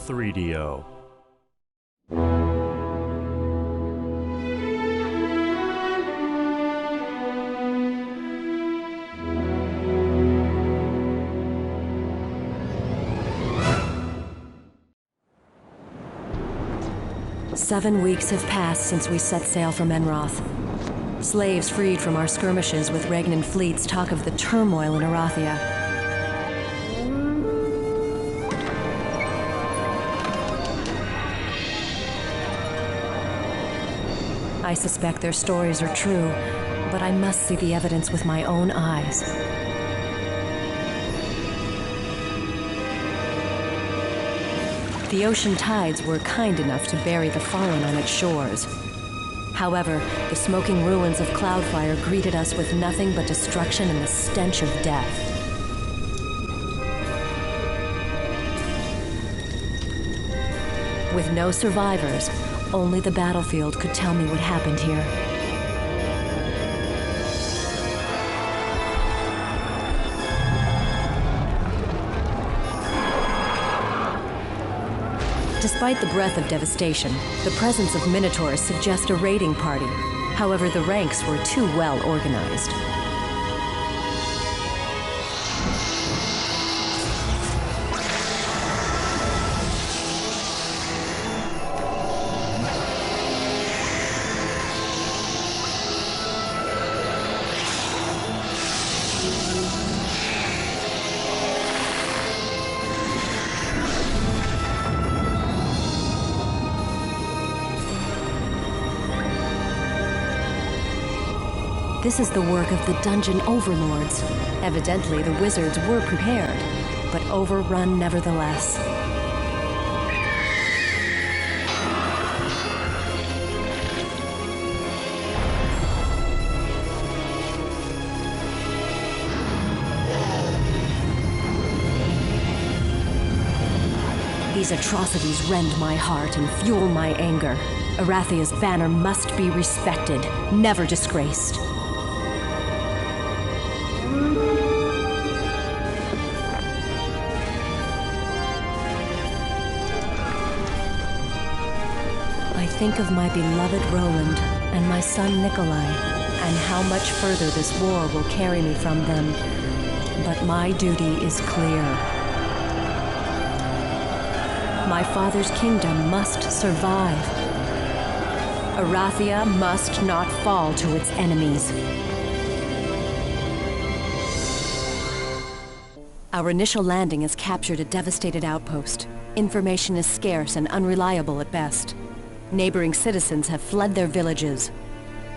3DO. Seven weeks have passed since we set sail from Enroth. Slaves freed from our skirmishes with Regnan fleets talk of the turmoil in Erathia. I suspect their stories are true, but I must see the evidence with my own eyes. The ocean tides were kind enough to bury the fallen on its shores. However, the smoking ruins of Cloudfire greeted us with nothing but destruction and the stench of death. With no survivors, only the battlefield could tell me what happened here. Despite the breath of devastation, the presence of Minotaurs suggests a raiding party. However, the ranks were too well organized. This is the work of the dungeon overlords. Evidently, the wizards were prepared, but overrun nevertheless. These atrocities rend my heart and fuel my anger. Erathia's banner must be respected, never disgraced. I think of my beloved Roland and my son Nikolai, and how much further this war will carry me from them. But my duty is clear. My father's kingdom must survive. Erathia must not fall to its enemies. Our initial landing has captured a devastated outpost. Information is scarce and unreliable at best. Neighboring citizens have fled their villages.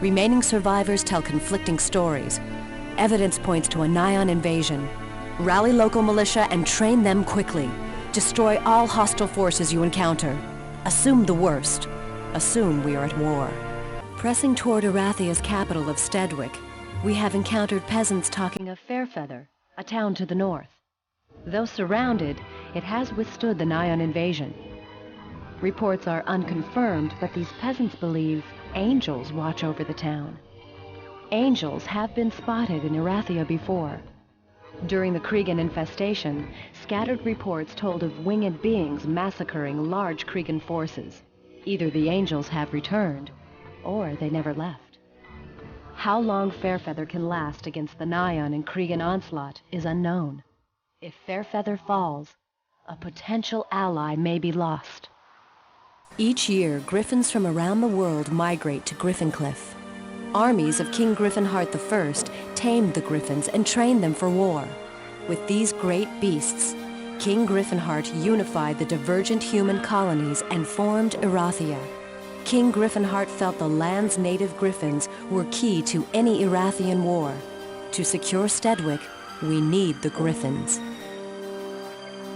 Remaining survivors tell conflicting stories. Evidence points to a Nyan invasion. Rally local militia and train them quickly. Destroy all hostile forces you encounter. Assume the worst. Assume we are at war. Pressing toward Erathia's capital of Steadwick, we have encountered peasants talking of Fairfeather, a town to the north. Though surrounded, it has withstood the Nyan invasion. Reports are unconfirmed, but these peasants believe angels watch over the town. Angels have been spotted in Erathia before. During the Cregan infestation, scattered reports told of winged beings massacring large Cregan forces. Either the angels have returned, or they never left. How long Fairfeather can last against the Nyan and Cregan onslaught is unknown. If Fairfeather falls, a potential ally may be lost. Each year, Gryphons from around the world migrate to Griffin Cliff. Armies of King Gryphon Heart I tamed the Gryphons and trained them for war. With these great beasts, King Gryphon Heart unified the divergent human colonies and formed Erathia. King Gryphon Heart felt the land's native Gryphons were key to any Erathian war. To secure Steadwick, we need the Gryphons.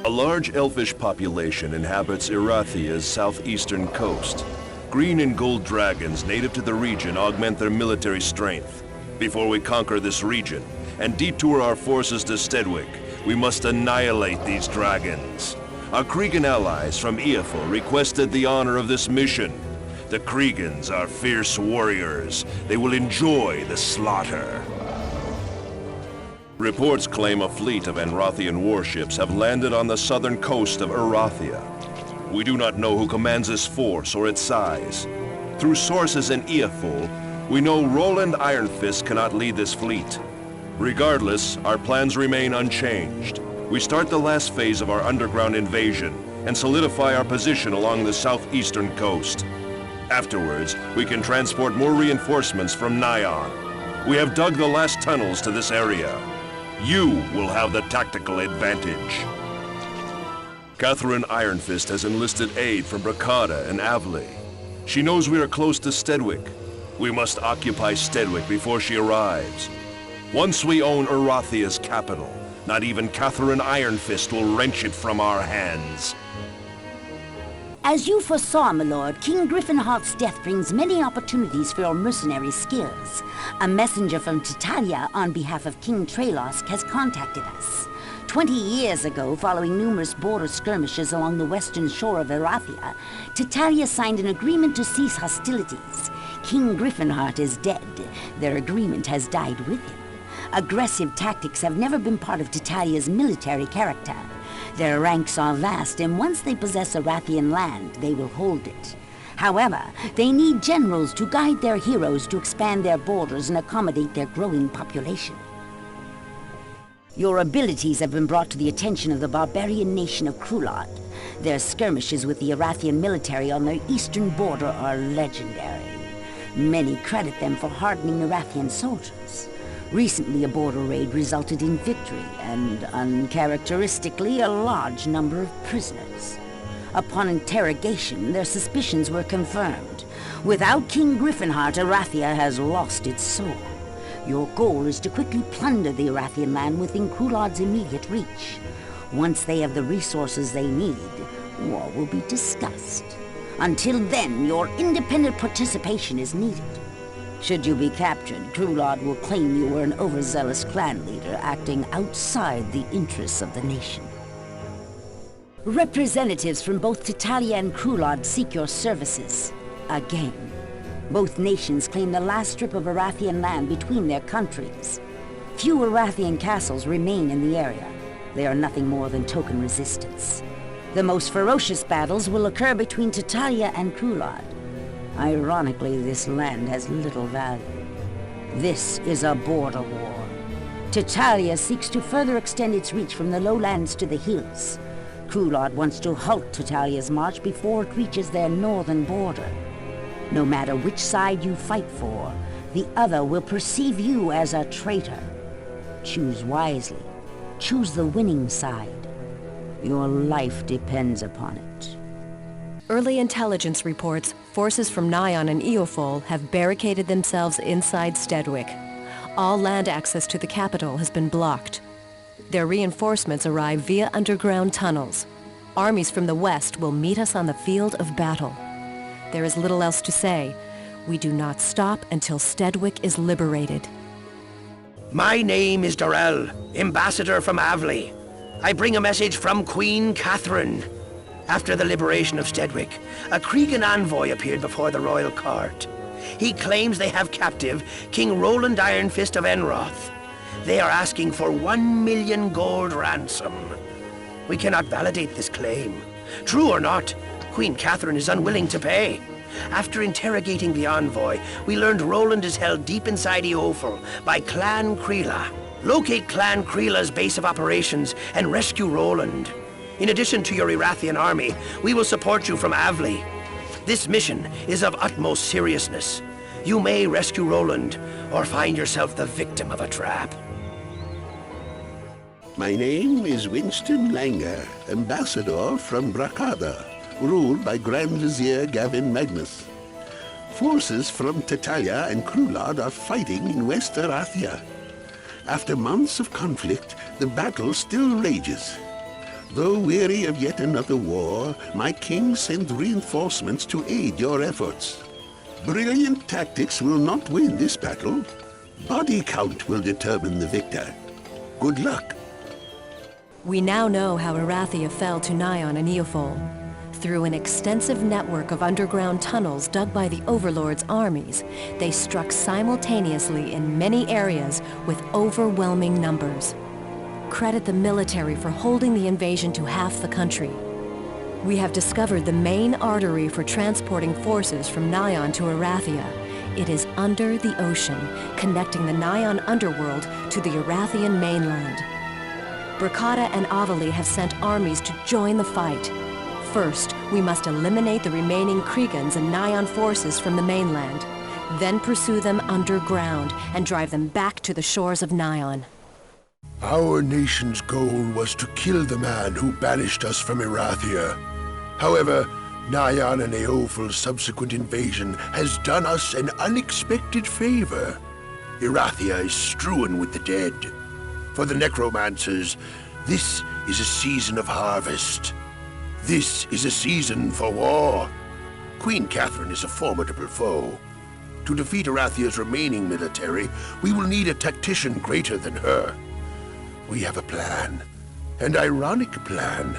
A large elfish population inhabits Erathia's southeastern coast. Green and gold dragons native to the region augment their military strength. Before we conquer this region and detour our forces to Steadwick, we must annihilate these dragons. Our Cregan allies from Iafo requested the honor of this mission. The Creegans are fierce warriors. They will enjoy the slaughter. Reports claim a fleet of Enrothian warships have landed on the southern coast of Erathia. We do not know who commands this force or its size. Through sources in Eaful, we know Roland Iron Fist cannot lead this fleet. Regardless, our plans remain unchanged. We start the last phase of our underground invasion and solidify our position along the southeastern coast. Afterwards, we can transport more reinforcements from Nyon. We have dug the last tunnels to this area. You will have the tactical advantage. Catherine Ironfist has enlisted aid from Bracada and Avley. She knows we are close to Steadwick. We must occupy Steadwick before she arrives. Once we own Erathia's capital, not even Catherine Ironfist will wrench it from our hands. As you foresaw, my lord, King Gryphon Heart's death brings many opportunities for your mercenary skills. A messenger from Titalia on behalf of King Tralosk has contacted us. 20 years ago, following numerous border skirmishes along the western shore of Erathia, Titalia signed an agreement to cease hostilities. King Gryphon Heart is dead. Their agreement has died with him. Aggressive tactics have never been part of Titalia's military character. Their ranks are vast, and once they possess Erathian land, they will hold it. However, they need generals to guide their heroes to expand their borders and accommodate their growing population. Your abilities have been brought to the attention of the barbarian nation of Krulad. Their skirmishes with the Erathian military on their eastern border are legendary. Many credit them for hardening Erathian soldiers. Recently, a border raid resulted in victory and, uncharacteristically, a large number of prisoners. Upon interrogation, their suspicions were confirmed. Without King Gryphon Heart, Erathia has lost its soul. Your goal is to quickly plunder the Erathian land within Krulad's immediate reach. Once they have the resources they need, war will be discussed. Until then, your independent participation is needed. Should you be captured, Krulad will claim you were an overzealous clan leader acting outside the interests of the nation. Representatives from both Titalia and Krulad seek your services. Again. Both nations claim the last strip of Erathian land between their countries. Few Erathian castles remain in the area. They are nothing more than token resistance. The most ferocious battles will occur between Titalia and Krulad. Ironically, this land has little value. This is a border war. Titalia seeks to further extend its reach from the lowlands to the hills. Krulad wants to halt Titalia's march before it reaches their northern border. No matter which side you fight for, the other will perceive you as a traitor. Choose wisely. Choose the winning side. Your life depends upon it. Early intelligence reports forces from Nyon and Eofol have barricaded themselves inside Steadwick. All land access to the capital has been blocked. Their reinforcements arrive via underground tunnels. Armies from the west will meet us on the field of battle. There is little else to say. We do not stop until Steadwick is liberated. My name is Dorel, ambassador from Avley. I bring a message from Queen Catherine. After the liberation of Steadwick, a Cregan envoy appeared before the royal court. He claims they have captive King Roland Ironfist of Enroth. They are asking for 1 million gold ransom. We cannot validate this claim. True or not, Queen Catherine is unwilling to pay. After interrogating the envoy, we learned Roland is held deep inside Eofol by Clan Creela. Locate Clan Creela's base of operations and rescue Roland. In addition to your Erathian army, we will support you from Avley. This mission is of utmost seriousness. You may rescue Roland, or find yourself the victim of a trap. My name is Winston Langer, ambassador from Bracada, ruled by Grand Vizier Gavin Magnus. Forces from Titalia and Krulad are fighting in West Erathia. After months of conflict, the battle still rages. Though weary of yet another war, my king sent reinforcements to aid your efforts. Brilliant tactics will not win this battle. Body count will determine the victor. Good luck. We now know how Erathia fell to Nyon and Eofol. Through an extensive network of underground tunnels dug by the Overlord's armies, they struck simultaneously in many areas with overwhelming numbers. Credit the military for holding the invasion to half the country. We have discovered the main artery for transporting forces from Nyan to Erathia. It is under the ocean, connecting the Nyan underworld to the Erathian mainland. Bracada and Avali have sent armies to join the fight. First, we must eliminate the remaining Kriegans and Nyan forces from the mainland, then pursue them underground and drive them back to the shores of Nyan. Our nation's goal was to kill the man who banished us from Erathia. However, Nyan and Eophal's subsequent invasion has done us an unexpected favor. Erathia is strewn with the dead. For the necromancers, this is a season of harvest. This is a season for war. Queen Catherine is a formidable foe. To defeat Erathia's remaining military, we will need a tactician greater than her. We have a plan. An ironic plan.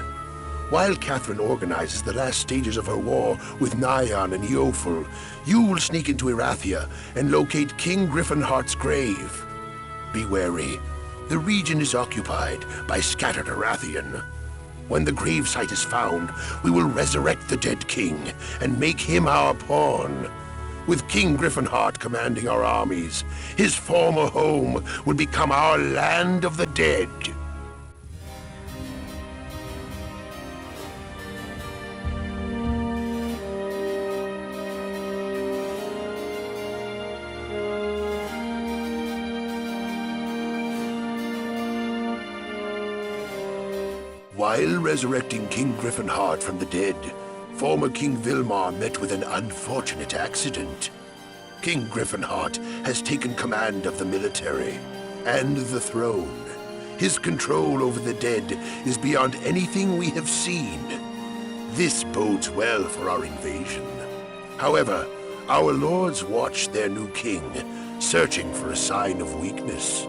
While Catherine organizes the last stages of her war with Nyan and Eophel, you will sneak into Erathia and locate King Gryphons Heart's grave. Be wary. The region is occupied by scattered Erathian. When the gravesite is found, we will resurrect the dead king and make him our pawn. With King Gryphons Heart commanding our armies, his former home will become our land of the dead. While resurrecting King Gryphons Heart from the dead, former King Vilmar met with an unfortunate accident. King Gryphons Heart has taken command of the military and the throne. His control over the dead is beyond anything we have seen. This bodes well for our invasion. However, our lords watch their new king, searching for a sign of weakness.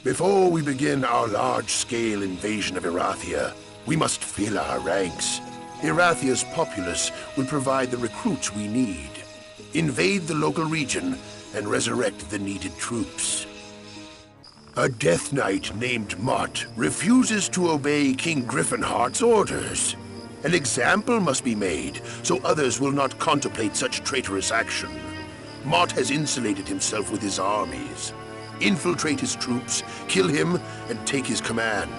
Before we begin our large-scale invasion of Erathia, we must fill our ranks. Erathia's populace will provide the recruits we need. Invade the local region and resurrect the needed troops. A Death Knight named Mott refuses to obey King Gryphons Heart's orders. An example must be made so others will not contemplate such traitorous action. Mott has insulated himself with his armies. Infiltrate his troops, kill him, and take his command.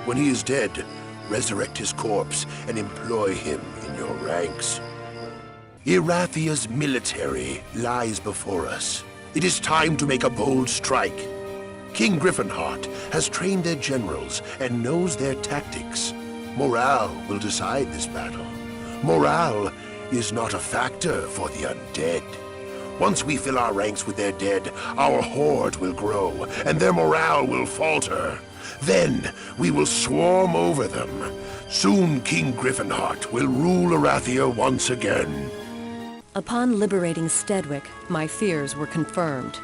When he is dead, resurrect his corpse and employ him in your ranks. Erathia's military lies before us. It is time to make a bold strike. King Gryphons Heart has trained their generals and knows their tactics. Morale will decide this battle. Morale is not a factor for the undead. Once we fill our ranks with their dead, our horde will grow, and their morale will falter. Then we will swarm over them. Soon King Gryphons Heart will rule Erathia once again. Upon liberating Steadwick, my fears were confirmed.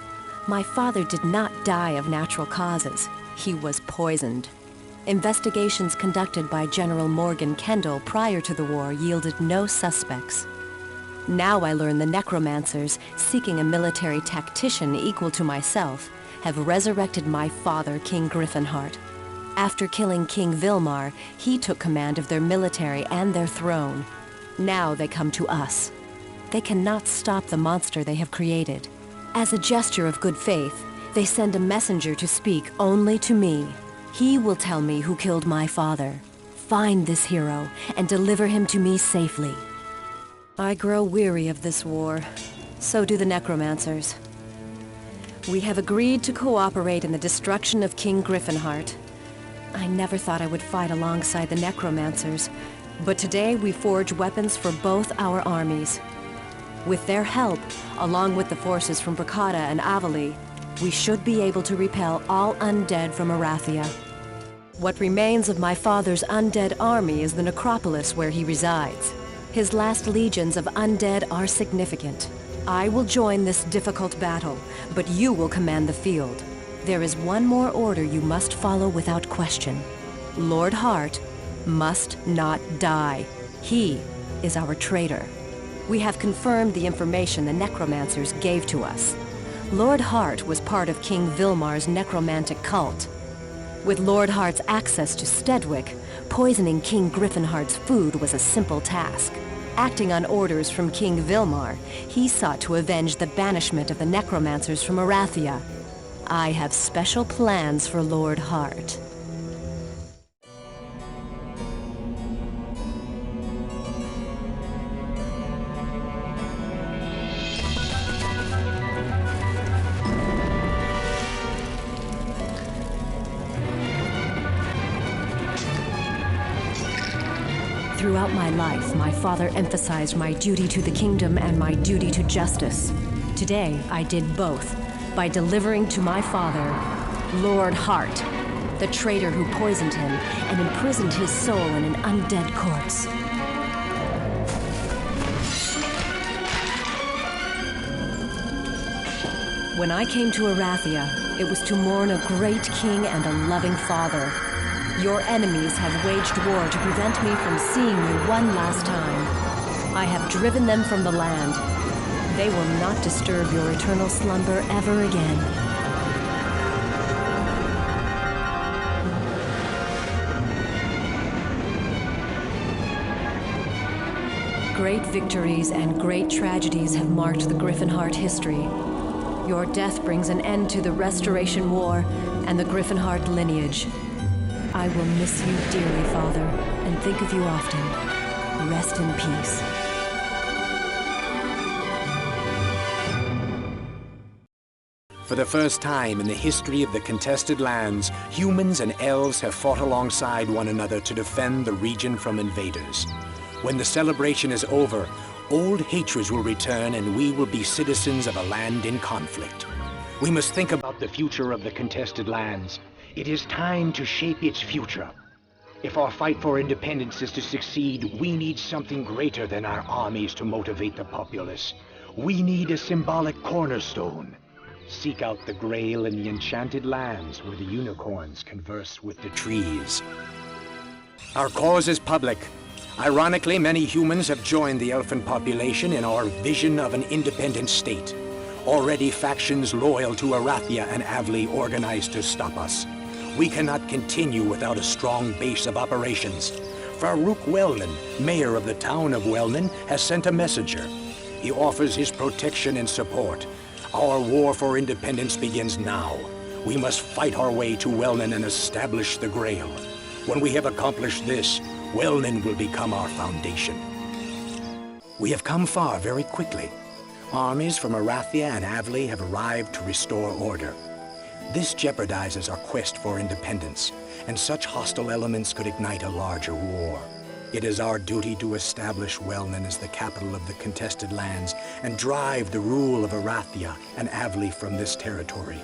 My father did not die of natural causes. He was poisoned. Investigations conducted by General Morgan Kendall prior to the war yielded no suspects. Now I learn the necromancers, seeking a military tactician equal to myself, have resurrected my father, King Gryphons Heart. After killing King Vilmar, he took command of their military and their throne. Now they come to us. They cannot stop the monster they have created. As a gesture of good faith, they send a messenger to speak only to me. He will tell me who killed my father. Find this hero and deliver him to me safely. I grow weary of this war. So do the necromancers. We have agreed to cooperate in the destruction of King Gryphons Heart. I never thought I would fight alongside the necromancers, but today we forge weapons for both our armies. With their help, along with the forces from Bracada and Avali, we should be able to repel all undead from Erathia. What remains of my father's undead army is the necropolis where he resides. His last legions of undead are significant. I will join this difficult battle, but you will command the field. There is one more order you must follow without question. Lord Hart must not die. He is our traitor. We have confirmed the information the necromancers gave to us. Lord Hart was part of King Vilmar's necromantic cult. With Lord Heart's access to Steadwick, poisoning King Griffin Heart's food was a simple task. Acting on orders from King Vilmar, he sought to avenge the banishment of the necromancers from Erathia. I have special plans for Lord Heart. Throughout my life, my father emphasized my duty to the kingdom and my duty to justice. Today, I did both, by delivering to my father, Lord Heart, the traitor who poisoned him and imprisoned his soul in an undead corpse. When I came to Erathia, it was to mourn a great king and a loving father. Your enemies have waged war to prevent me from seeing you one last time. I have driven them from the land. They will not disturb your eternal slumber ever again. Great victories and great tragedies have marked the Griffin Heart history. Your death brings an end to the Restoration War and the Griffin Heart lineage. I will miss you dearly, Father, and think of you often. Rest in peace. For the first time in the history of the contested lands, humans and elves have fought alongside one another to defend the region from invaders. When the celebration is over, old hatreds will return and we will be citizens of a land in conflict. We must think about the future of the contested lands. It is time to shape its future. If our fight for independence is to succeed, we need something greater than our armies to motivate the populace. We need a symbolic cornerstone. Seek out the Grail in the enchanted lands where the unicorns converse with the trees. Our cause is public. Ironically, many humans have joined the elfin population in our vision of an independent state. Already factions loyal to Erathia and Avli organized to stop us. We cannot continue without a strong base of operations. Farouk Wellman, mayor of the town of Wellman, has sent a messenger. He offers his protection and support. Our war for independence begins now. We must fight our way to Wellman and establish the Grail. When we have accomplished this, Wellman will become our foundation. We have come far very quickly. Armies from Erathia and Avli have arrived to restore order. This jeopardizes our quest for independence, and such hostile elements could ignite a larger war. It is our duty to establish Wellman as the capital of the contested lands and drive the rule of Erathia and Avli from this territory.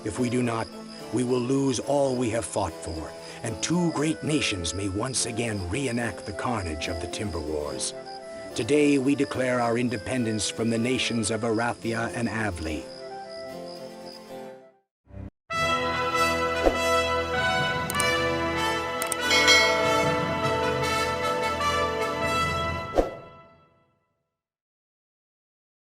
If we do not, we will lose all we have fought for, and two great nations may once again reenact the carnage of the Timber Wars. Today we declare our independence from the nations of Erathia and Avli.